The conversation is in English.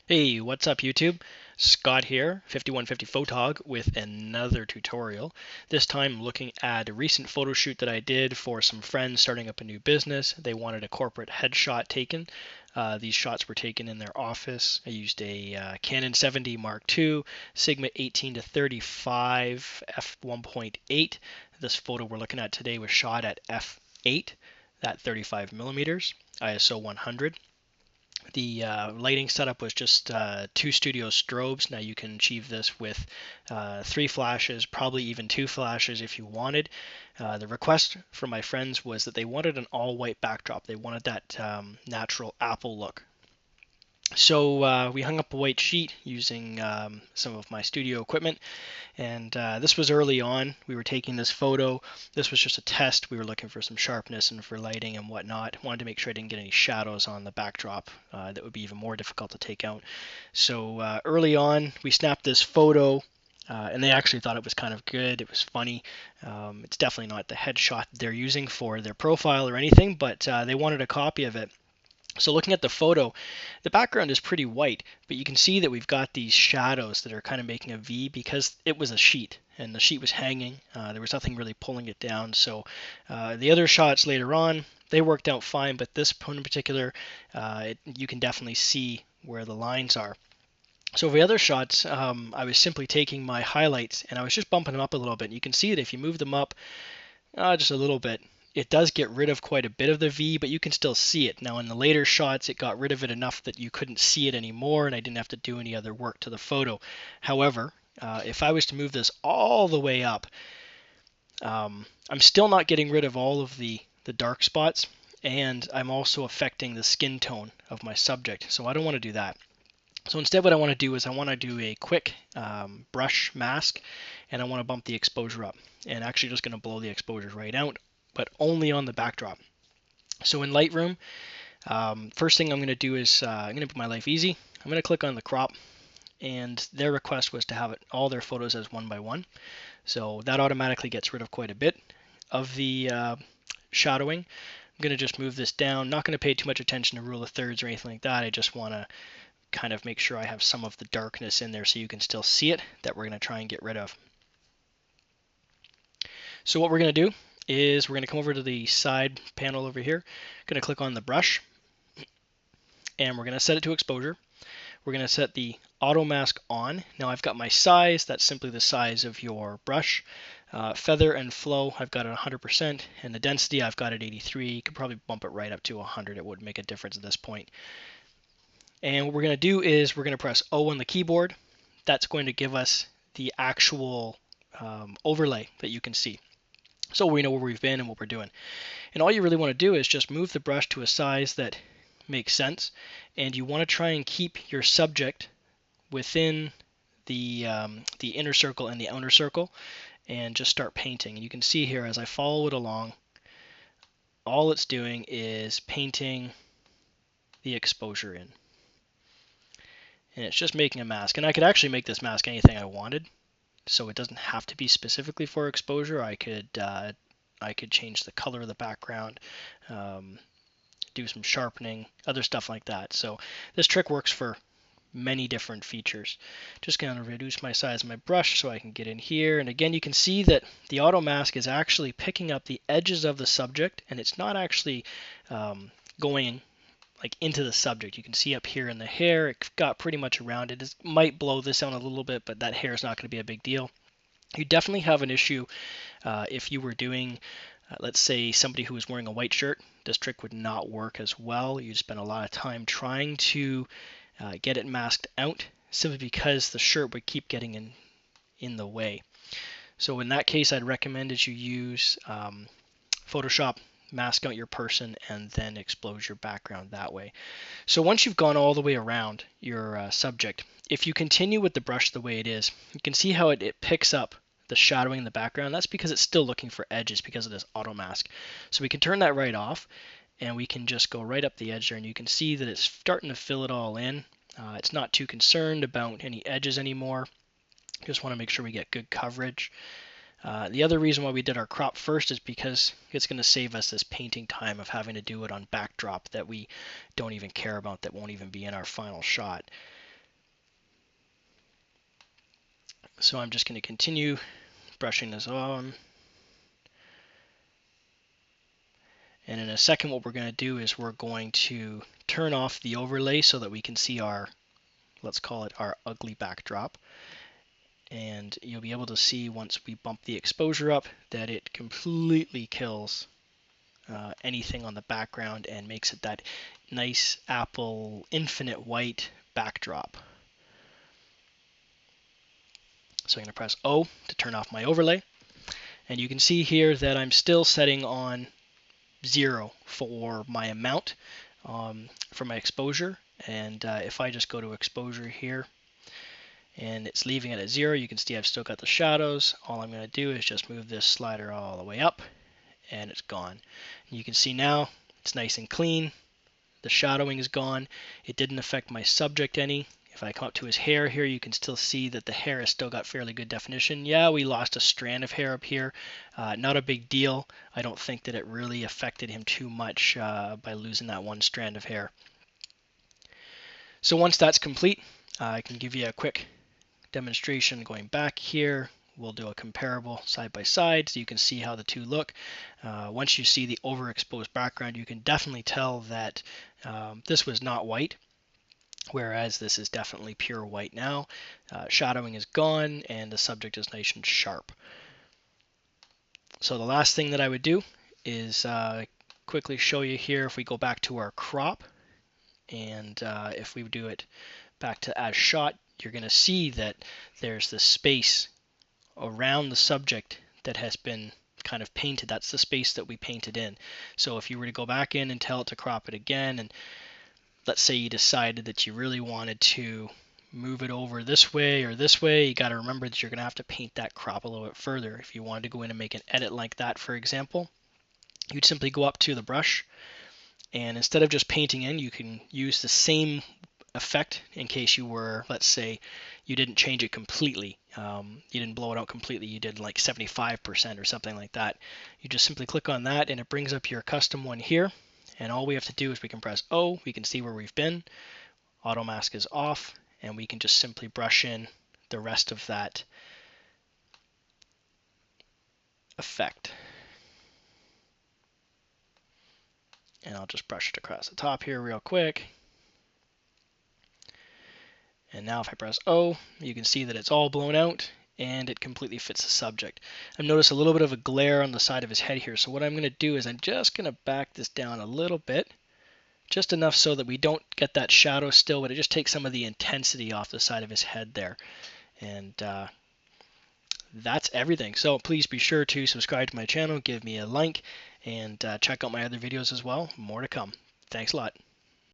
Hey, what's up YouTube? Scott here, 5150photog with another tutorial. This time looking at a recent photo shoot that I did for some friends starting up a new business. They wanted a corporate headshot taken. These shots were taken in their office. I used a Canon 7D Mark II, Sigma 18 to 35 f1.8. This photo we're looking at today was shot at f8, that 35 millimeters, ISO 100. The lighting setup was just two studio strobes. Now you can achieve this with three flashes, probably even two flashes if you wanted. The request from my friends was that they wanted an all-white backdrop. They wanted that natural apple look. So we hung up a white sheet using some of my studio equipment, and this was early on. We were taking this photo. This was just a test. We were looking for some sharpness and for lighting and whatnot. Wanted to make sure I didn't get any shadows on the backdrop that would be even more difficult to take out. So early on, we snapped this photo. And they actually thought it was kind of good. It was funny. It's definitely not the headshot they're using for their profile or anything, but they wanted a copy of it. So looking at the photo, the background is pretty white, but you can see that we've got these shadows that are kind of making a V because it was a sheet and the sheet was hanging. There was nothing really pulling it down. So the other shots later on, they worked out fine, but this one in particular, you can definitely see where the lines are. So for the other shots, I was simply taking my highlights and I was just bumping them up a little bit. And you can see that if you move them up just a little bit, it does get rid of quite a bit of the V, but you can still see it. Now in the later shots, it got rid of it enough that you couldn't see it anymore, and I didn't have to do any other work to the photo. However, if I was to move this all the way up, I'm still not getting rid of all of the dark spots, and I'm also affecting the skin tone of my subject, so I don't want to do that. So instead what I want to do is I want to do a quick brush mask, and I want to bump the exposure up, and actually just going to blow the exposure right out, but only on the backdrop. So in Lightroom, first thing I'm going to do is I'm going to put my life easy. I'm going to click on the crop, and their request was to have all their photos as 1:1. So that automatically gets rid of quite a bit of the shadowing. I'm going to just move this down. Not going to pay too much attention to rule of thirds or anything like that. I just want to kind of make sure I have some of the darkness in there so you can still see it, that we're going to try and get rid of. So what we're going to do is we're going to come over to the side panel over here, going to click on the brush, and we're going to set it to exposure. We're going to set the auto mask on. Now I've got my size, that's simply the size of your brush. Feather and flow, I've got it 100%, and the density, I've got it 83. You could probably bump it right up to 100. It wouldn't make a difference at this point. And what we're going to do is we're going to press O on the keyboard. That's going to give us the actual overlay that you can see. So we know where we've been and what we're doing. And all you really want to do is just move the brush to a size that makes sense. And you want to try and keep your subject within the inner circle and the outer circle, and just start painting. And you can see here as I follow it along, all it's doing is painting the exposure in. And it's just making a mask. And I could actually make this mask anything I wanted, so it doesn't have to be specifically for exposure. I could change the color of the background, do some sharpening, other stuff like that. So this trick works for many different features. Just going to reduce my size of my brush so I can get in here. And again, you can see that the auto mask is actually picking up the edges of the subject, and it's not actually going like into the subject. You can see up here in the hair, it got pretty much around it. It might blow this out a little bit, but that hair is not going to be a big deal. You definitely have an issue if you were doing, let's say, somebody who was wearing a white shirt. This trick would not work as well. You'd spend a lot of time trying to get it masked out, simply because the shirt would keep getting in the way. So in that case, I'd recommend that you use Photoshop, mask out your person, and then expose your background that way. So once you've gone all the way around your subject, if you continue with the brush the way it is, you can see how it picks up the shadowing in the background. That's because it's still looking for edges because of this auto mask. So we can turn that right off, and we can just go right up the edge there, and you can see that it's starting to fill it all in. It's not too concerned about any edges anymore. Just want to make sure we get good coverage. The other reason why we did our crop first is because it's going to save us this painting time of having to do it on backdrop that we don't even care about, that won't even be in our final shot. So I'm just going to continue brushing this on. And in a second, what we're going to do is we're going to turn off the overlay so that we can see our, let's call it our ugly backdrop. And you'll be able to see once we bump the exposure up that it completely kills anything on the background and makes it that nice apple infinite white backdrop. So I'm going to press O to turn off my overlay. And you can see here that I'm still setting on 0 for my amount for my exposure. And if I just go to exposure here and it's leaving it at 0, you can see I've still got the shadows. All I'm going to do is just move this slider all the way up and it's gone. And you can see now it's nice and clean. The shadowing is gone. It didn't affect my subject any. If I come up to his hair here, you can still see that the hair has still got fairly good definition. Yeah, we lost a strand of hair up here. Not a big deal. I don't think that it really affected him too much by losing that one strand of hair. So once that's complete, I can give you a quick demonstration going back here. We'll do a comparable side by side so you can see how the two look. Once you see the overexposed background, you can definitely tell that this was not white, whereas this is definitely pure white now. Shadowing is gone and the subject is nice and sharp. So the last thing that I would do is quickly show you here if we go back to our crop, and if we do it back to as shot, you're going to see that there's this space around the subject that has been kind of painted. That's the space that we painted in. So if you were to go back in and tell it to crop it again, and let's say you decided that you really wanted to move it over this way or this way, you got to remember that you're going to have to paint that crop a little bit further. If you wanted to go in and make an edit like that, for example, you'd simply go up to the brush, and instead of just painting in, you can use the same effect in case you were, let's say, you didn't change it completely. You didn't blow it out completely. You did like 75% or something like that. You just simply click on that, and it brings up your custom one here. And all we have to do is we can press O. We can see where we've been. Auto mask is off, and we can just simply brush in the rest of that effect. And I'll just brush it across the top here real quick. And now if I press O, you can see that it's all blown out and it completely fits the subject. I've noticed a little bit of a glare on the side of his head here. So what I'm going to do is I'm just going to back this down a little bit, just enough so that we don't get that shadow still, but it just takes some of the intensity off the side of his head there. And that's everything. So please be sure to subscribe to my channel, give me a like, and check out my other videos as well. More to come. Thanks a lot.